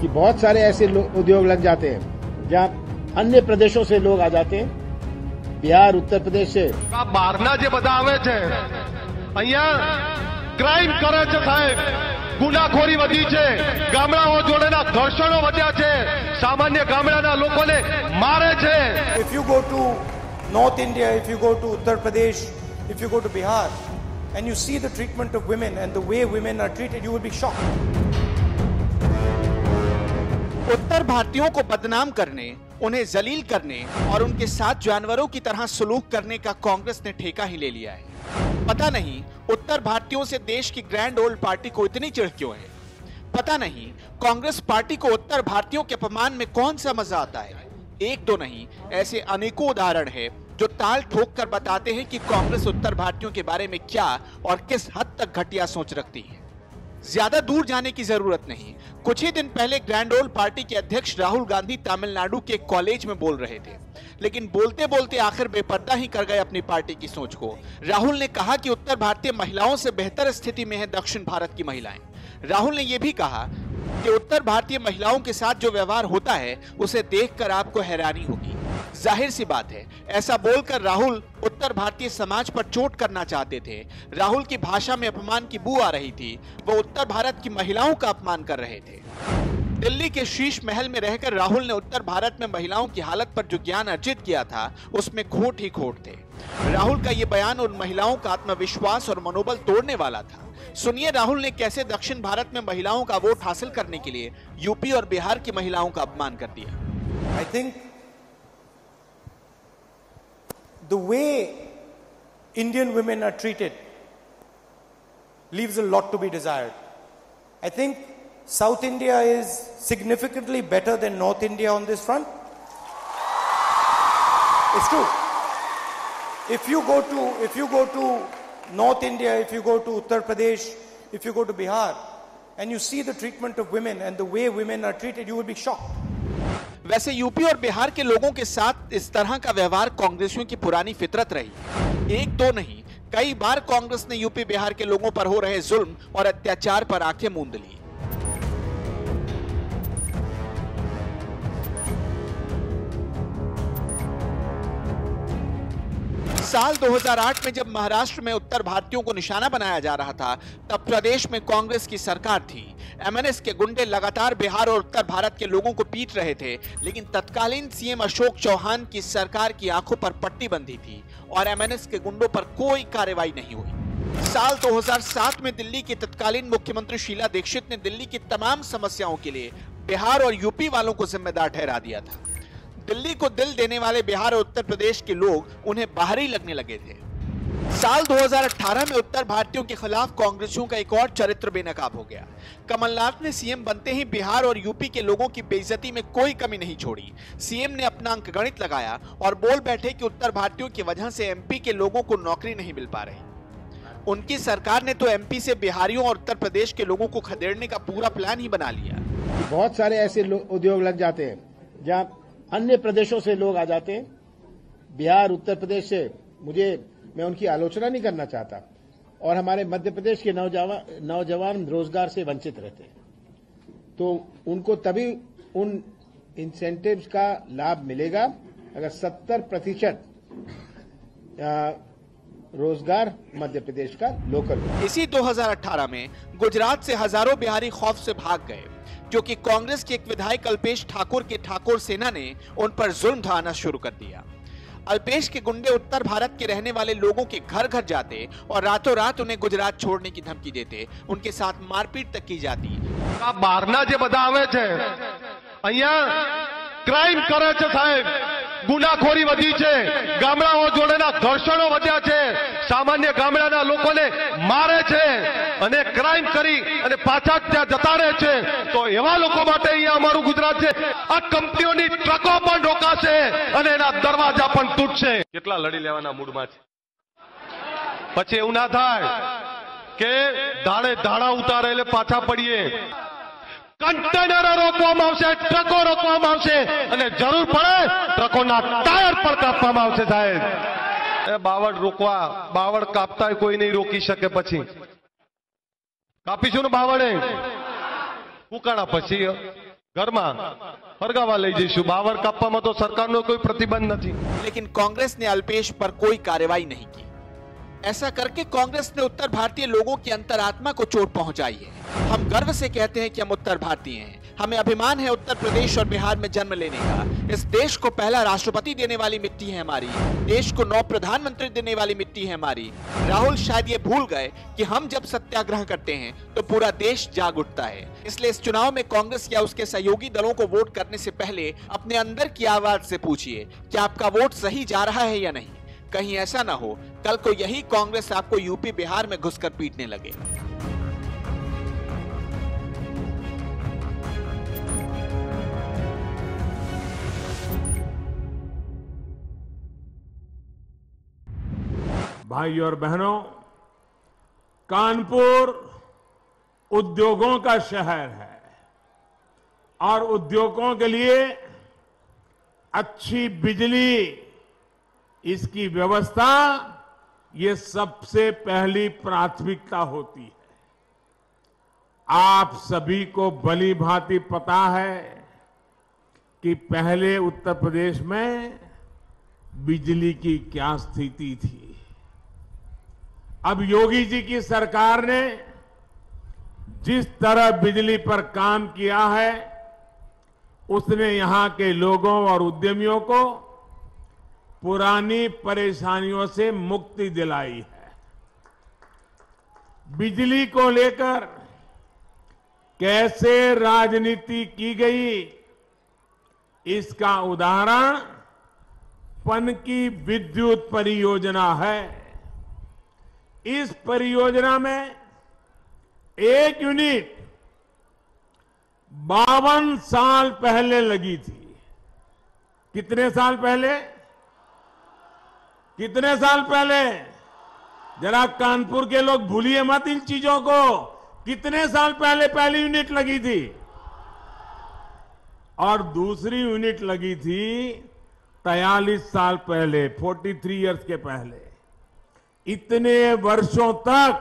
कि बहुत सारे ऐसे उद्योग लग जाते हैं जहाँ अन्य प्रदेशों से लोग आ जाते हैं, बिहार, उत्तर प्रदेश से। બહારના જે બધા આવે છે અહીંયા ક્રાઇમ કરે છે સાહેબ, ગુનાખોરી વધી છે, ગામડાઓ જોડેના ઘર્ષણો વધ્યા છે, સામાન્ય ગામડાના લોકોને મારે છે. If you go to North India, if you go to Uttar Pradesh, if you go to Bihar, and you see the treatment of women and the way women are treated, you will be shocked. उत्तर भारतीयों को बदनाम करने, उन्हें जलील करने और उनके साथ जानवरों की तरह सलूक करने का कांग्रेस ने ठेका ही ले लिया है. पता नहीं उत्तर भारतीयों से देश की ग्रैंड ओल्ड पार्टी को इतनी चिढ़ क्यों है. पता नहीं कांग्रेस पार्टी को उत्तर भारतीयों के अपमान में कौन सा मजा आता है. एक दो नहीं, ऐसे अनेकों उदाहरण है जो ताल ठोक कर बताते हैं कि कांग्रेस उत्तर भारतीयों के बारे में क्या और किस हद तक घटिया सोच रखती है. ज्यादा दूर जाने की जरूरत नहीं. कुछ ही दिन पहले ग्रैंड ओल्ड पार्टी के अध्यक्ष राहुल गांधी तमिलनाडु के एक कॉलेज में बोल रहे थे, लेकिन बोलते बोलते आखिर बेपर्दा ही कर गए अपनी पार्टी की सोच को. राहुल ने कहा कि उत्तर भारतीय महिलाओं से बेहतर स्थिति में है दक्षिण भारत की महिलाएं. राहुल ने यह भी कहा कि उत्तर भारतीय महिलाओं के साथ जो व्यवहार होता है उसे देखकर आपको हैरानी होगी. जाहिर सी बात है, ऐसा बोलकर राहुल उत्तर भारतीय समाज पर चोट करना चाहते थे. राहुल की भाषा में अपमान की बू आ रही थी. वो उत्तर भारत की महिलाओं का अपमान कर रहे थे. दिल्ली के शीश महल में रहकर राहुल ने उत्तर भारत में महिलाओं की हालत पर जो ज्ञान अर्जित किया था उसमें खोट ही खोट थे. राहुल का ये बयान उन महिलाओं का आत्मविश्वास और मनोबल तोड़ने वाला था. सुनिए राहुल ने कैसे दक्षिण भारत में महिलाओं का वोट हासिल करने के लिए यूपी और बिहार की महिलाओं का अपमान कर दिया. I think the way Indian women are treated leaves a lot to be desired. I think South India is significantly better than North India on this front. It's true. If you go to North India, if you go to Uttar Pradesh, if you go to Bihar, and you see the treatment of women and the way women are treated, you will be shocked. वैसे UP और बिहार के लोगों के साथ इस तरह का व्यवहार कांग्रेसियों की पुरानी फितरत रही. एक दो नहीं, कई बार कांग्रेस ने यूपी बिहार के लोगों पर हो रहे जुल्म और अत्याचार पर आंखें मूंद ली. साल 2008 में जब महाराष्ट्र में उत्तर भारतीयों को निशाना बनाया जा रहा था, तब प्रदेश में कांग्रेस की सरकार थी. एमएनएस के गुंडे लगातार बिहार और उत्तर भारत के लोगों को पीट रहे थे, लेकिन तत्कालीन सीएम अशोक चौहान की सरकार की आंखों पर पट्टी बंधी थी और एमएनएस के गुंडों पर कोई कार्रवाई नहीं हुई. साल 2007 में दिल्ली की तत्कालीन मुख्यमंत्री शीला दीक्षित ने दिल्ली की तमाम समस्याओं के लिए बिहार और यूपी वालों को जिम्मेदार ठहरा दिया था. दिल्ली को दिल देने वाले बिहार और उत्तर प्रदेश के लोग उन्हें बाहरी लगने लगे थे. साल 2018 में उत्तर भारतीयों के खिलाफ कांग्रेसियों का एक और चरित्र बेनकाब हो गया. कमलनाथ ने सीएम बनते ही बिहार और यूपी के लोगों की बेइज्जती में कोई कमी नहीं छोड़ी. सीएम ने अपना अंकगणित लगाया और बोल बैठे कि उत्तर भारतीयों की वजह से एमपी के लोगों को नौकरी नहीं मिल पा रही. उनकी सरकार ने तो एमपी से बिहारियों और उत्तर प्रदेश के लोगों को खदेड़ने का पूरा प्लान ही बना लिया. बहुत सारे ऐसे उद्योग लग जाते हैं जहाँ अन्य प्रदेशों से लोग आ जाते हैं, बिहार, उत्तर प्रदेश से. मैं उनकी आलोचना नहीं करना चाहता. और हमारे मध्य प्रदेश के नौजवान रोजगार से वंचित रहते हैं, तो उनको तभी उन इंसेंटिव्स का लाभ मिलेगा अगर 70% रोजगार मध्य प्रदेश का लोकल हो. इसी 2018 में गुजरात से हजारों बिहारी खौफ से भाग गए, क्योंकि कांग्रेस के एक विधायक अल्पेश ठाकुर के ठाकुर सेना ने उन पर जुल्म ढाना शुरू कर दिया. अल्पेश के गुंडे उत्तर भारत के रहने वाले लोगों के घर घर जाते और रातों रात उन्हें गुजरात छोड़ने की धमकी देते. उनके साथ मारपीट तक की जाती. બહારના જે બધા આવે છે અહીંયા ક્રાઇમ કરે છે સાહેબ, ગુનાખોરી વધી છે, ગામડાઓ જોડેના ઘર્ષણો વધ્યા છે, સામાન્ય ગામડાના લોકોને મારે છે અને ક્રાઇમ કરી અને પાછા ત્યાં જતા રહે છે. તો એવા લોકો માટે અહીંયા અમારું ગુજરાત છે. આ કંપનીઓની ટ્રકો પણ રોકાશે અને એના દરવાજા પણ તૂટશે. કેટલા લડી લેવાના મૂડમાં છે. પછી એવું ના થાય કે ધાડે ધાડા ઉતારે એટલે પાછા પડીએ. कंटेनर रोकવામાં આવશે, ટ્રકો રોકવામાં આવશે અને જરૂર પડે ટ્રકોના ટાયર પર કાપવામાં આવશે સાહેબ. એ બાવળ કાપતા કોઈ નહીં રોકી શકે. પછી કાપીશું ને બાવળે ઉકાળા પછી ઘરમાં હરગાવા લઈ જઈશું. બાવર કાપવામાં તો સરકારનો કોઈ પ્રતિબંધ નથી. लेकिन कांग्रेस ने अल्पेश पर कोई कार्रवाई नहीं की। ऐसा करके कांग्रेस ने उत्तर भारतीय लोगों की अंतरात्मा को चोट पहुंचाई है। हम गर्व से कहते हैं कि हम उत्तर भारतीय हैं। हमें अभिमान है उत्तर प्रदेश और बिहार में जन्म लेने का। इस देश को पहला राष्ट्रपति देने वाली मिट्टी है हमारी। देश को 9 प्रधानमंत्री देने वाली मिट्टी है हमारी। राहुल शायद ये भूल गए कि हम जब सत्याग्रह करते हैं तो पूरा देश जाग उठता है। इसलिए इस चुनाव में कांग्रेस या उसके सहयोगी दलों को वोट करने से पहले अपने अंदर की आवाज से पूछिए कि आपका वोट सही जा रहा है या नहीं। कहीं ऐसा ना हो कल को यही कांग्रेस आपको यूपी बिहार में घुसकर पीटने लगे। भाई और बहनों, कानपुर उद्योगों का शहर है और उद्योगों के लिए अच्छी बिजली, इसकी व्यवस्था ये सबसे पहली प्राथमिकता होती है। आप सभी को भली भांति पता है कि पहले उत्तर प्रदेश में बिजली की क्या स्थिति थी। अब योगी जी की सरकार ने जिस तरह बिजली पर काम किया है, उसने यहां के लोगों और उद्यमियों को पुरानी परेशानियों से मुक्ति दिलाई है। बिजली को लेकर कैसे राजनीति की गई, इसका उदाहरण पनकी विद्युत परियोजना है। इस परियोजना में एक यूनिट 52 साल पहले लगी थी। कितने साल पहले? कितने साल पहले? जरा कानपुर के लोग भूलिए मत इन चीजों को। कितने साल पहले पहली यूनिट लगी थी? और दूसरी यूनिट लगी थी 43 साल पहले, 43 इयर्स के पहले। इतने वर्षों तक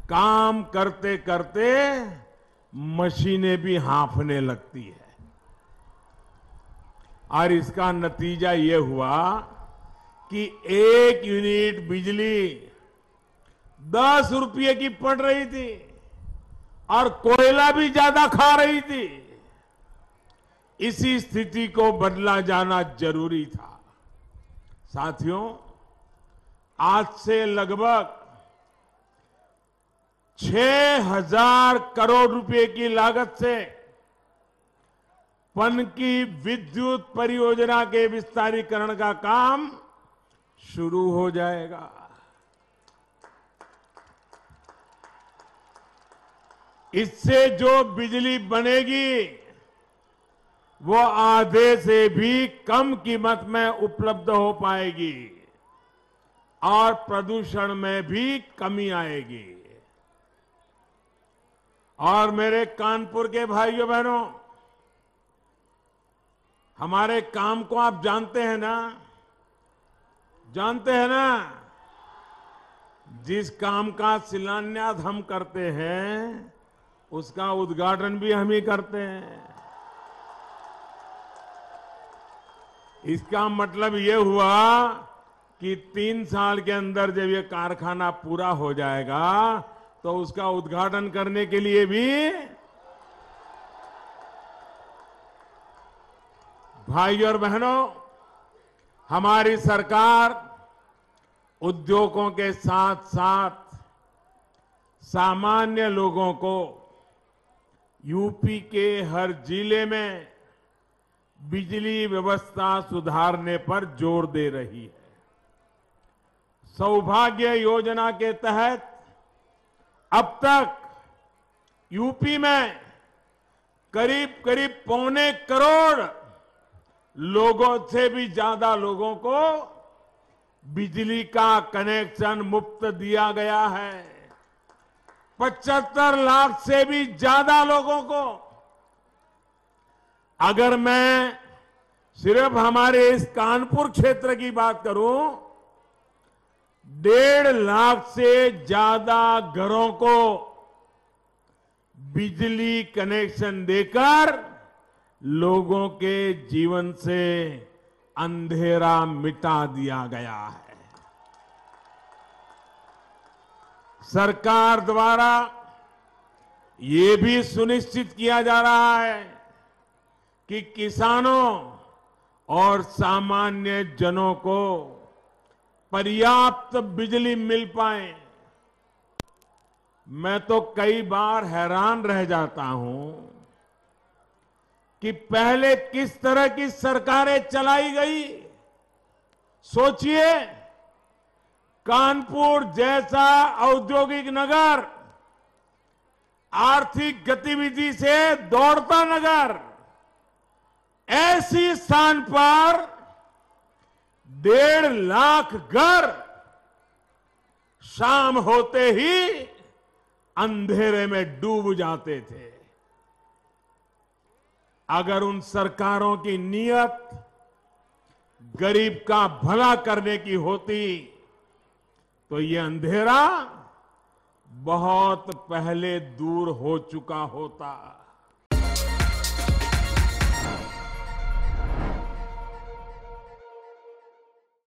काम करते करते मशीनें भी हांफने लगती है और इसका नतीजा ये हुआ कि एक यूनिट बिजली 10 रुपये की पड़ रही थी और कोयला भी ज्यादा खा रही थी। इसी स्थिति को बदला जाना जरूरी था। साथियों, आज से लगभग 6,000 करोड़ रुपए की लागत से पनकी विद्युत परियोजना के विस्तारीकरण का काम शुरू हो जाएगा। इससे जो बिजली बनेगी वो आधे से भी कम कीमत में उपलब्ध हो पाएगी और प्रदूषण में भी कमी आएगी। और मेरे कानपुर के भाइयों बहनों, हमारे काम को आप जानते हैं ना? जानते हैं ना? जिस काम का शिलान्यास हम करते हैं उसका उद्घाटन भी हम ही करते हैं। इसका मतलब ये हुआ कि 3 साल के अंदर जब ये कारखाना पूरा हो जाएगा तो उसका उद्घाटन करने के लिए भी भाई और बहनों, हमारी सरकार उद्योगों के साथ साथ सामान्य लोगों को यूपी के हर जिले में बिजली व्यवस्था सुधारने पर जोर दे रही है। सौभाग्य योजना के तहत अब तक यूपी में करीब करीब 1.25 करोड़ लोगों से भी ज्यादा लोगों को बिजली का कनेक्शन मुफ्त दिया गया है। 75 लाख से भी ज्यादा लोगों को। अगर मैं सिर्फ हमारे इस कानपुर क्षेत्र की बात करूं, 1.5 लाख से ज्यादा घरों को बिजली कनेक्शन देकर लोगों के जीवन से अंधेरा मिटा दिया गया है। सरकार द्वारा ये भी सुनिश्चित किया जा रहा है कि किसानों और सामान्य जनों को पर्याप्त बिजली मिल पाए। मैं तो कई बार हैरान रह जाता हूं कि पहले किस तरह की सरकारें चलाई गई। सोचिए, कानपुर जैसा औद्योगिक नगर, आर्थिक गतिविधि से दौड़ता नगर, ऐसी स्थान पर 1.5 लाख घर शाम होते ही अंधेरे में डूब जाते थे। अगर उन सरकारों की नीयत गरीब का भला करने की होती तो ये अंधेरा बहुत पहले दूर हो चुका होता।